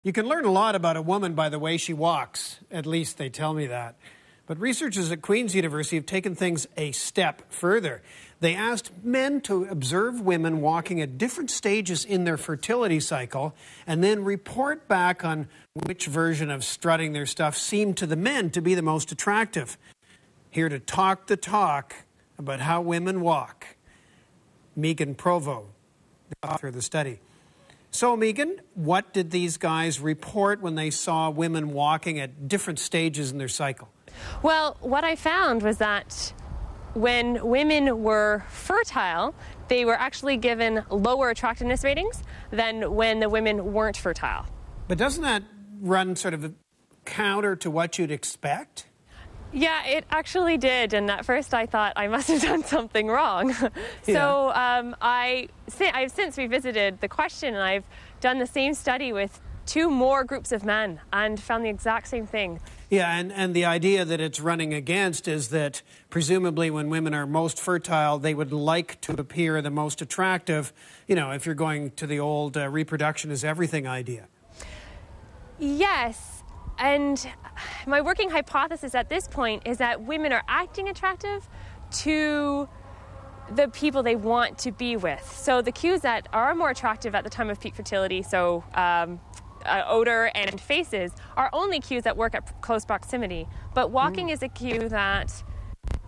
You can learn a lot about a woman by the way she walks. At least they tell me that. But researchers at Queen's University have taken things a step further. They asked men to observe women walking at different stages in their fertility cycle and then report back on which version of strutting their stuff seemed to the men to be the most attractive. Here to talk the talk about how women walk, Meghan Provo, the author of the study. So, Meghan, what did these guys report when they saw women walking at different stages in their cycle? Well, what I found was that when women were fertile, they were actually given lower attractiveness ratings than when the women weren't fertile. But doesn't that run sort of counter to what you'd expect? Yeah, it actually did, and at first I thought I must have done something wrong. So I've since revisited the question, and I've done the same study with 2 more groups of men and found the exact same thing. Yeah, and the idea that it's running against is that presumably when women are most fertile, they would like to appear the most attractive, you know, if you're going to the old reproduction is everything idea. Yes. And my working hypothesis at this point is that women are acting attractive to the people they want to be with. So the cues that are more attractive at the time of peak fertility, so odor and faces, are only cues that work at close proximity. But walking is a cue that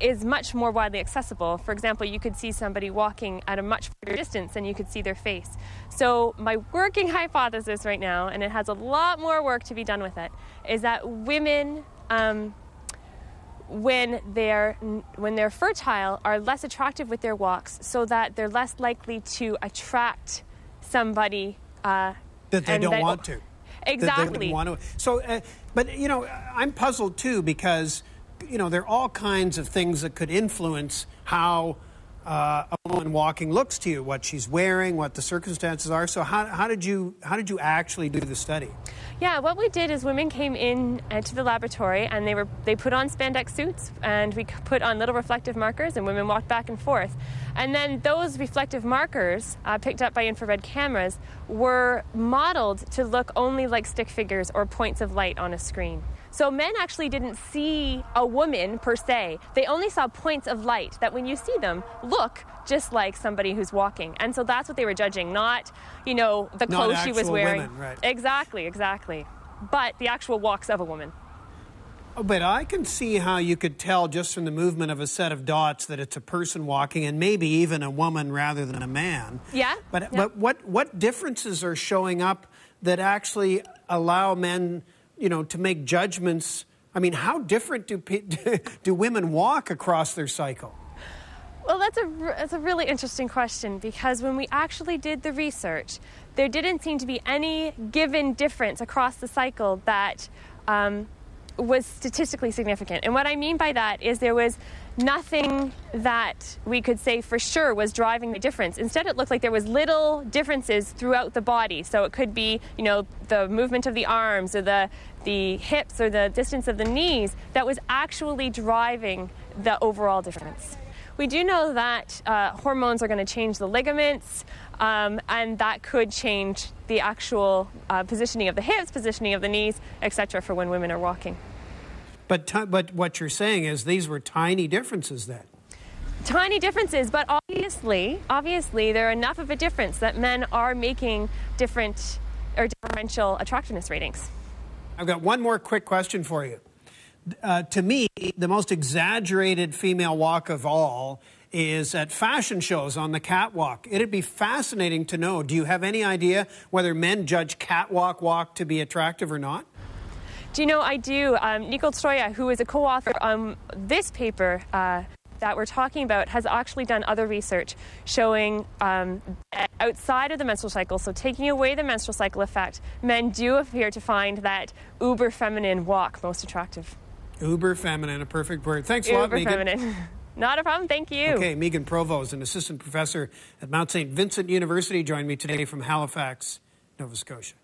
is much more widely accessible. For example, you could see somebody walking at a much further distance than you could see their face. So my working hypothesis right now, and it has a lot more work to be done with it, is that women, when they're fertile, are less attractive with their walks, so that they're less likely to attract somebody that they don't want to. Exactly. That they want to. So, but you know, I'm puzzled too because, you know, there are all kinds of things that could influence how a woman walking looks to you, what she's wearing, what the circumstances are. So how did you actually do the study? Yeah, what we did is women came in to the laboratory and they put on spandex suits, and we put on little reflective markers, and women walked back and forth. And then those reflective markers, picked up by infrared cameras, were modeled to look only like stick figures or points of light on a screen. So men actually didn't see a woman per se. They only saw points of light that when you see them look just like somebody who's walking. And so that's what they were judging, not, you know, the clothes she was wearing. Women, right. Exactly. But the actual walks of a woman. Oh, but I can see how you could tell just from the movement of a set of dots that it's a person walking, and maybe even a woman rather than a man. Yeah. But what differences are showing up that actually allow men, you know, to make judgments? I mean, how different do women walk across their cycle? Well, that's a really interesting question, because when we actually did the research, there didn't seem to be any given difference across the cycle that was statistically significant. And what I mean by that is there was nothing that we could say for sure was driving the difference. Instead, it looked like there was little differences throughout the body. So it could be, you know, the movement of the arms or the hips or the distance of the knees that was actually driving the overall difference. We do know that hormones are going to change the ligaments, and that could change the actual positioning of the hips, positioning of the knees, etc. for when women are walking. But what you're saying is these were tiny differences then? Tiny differences, but obviously there are enough of a difference that men are making different or differential attractiveness ratings. I've got one more quick question for you. To me, the most exaggerated female walk of all is at fashion shows on the catwalk. It'd be fascinating to know, do you have any idea whether men judge catwalk walk to be attractive or not? Do you know, I do. Nicole Troya, who is a co-author on this paper that we're talking about, has actually done other research showing outside of the menstrual cycle, so taking away the menstrual cycle effect, men do appear to find that uber feminine walk most attractive. Uber feminine, a perfect word. Thanks a lot, Meghan. Uber feminine. Not a problem. Thank you. Okay, Meghan Provo is an assistant professor at Mount St. Vincent University. Joined me today from Halifax, Nova Scotia.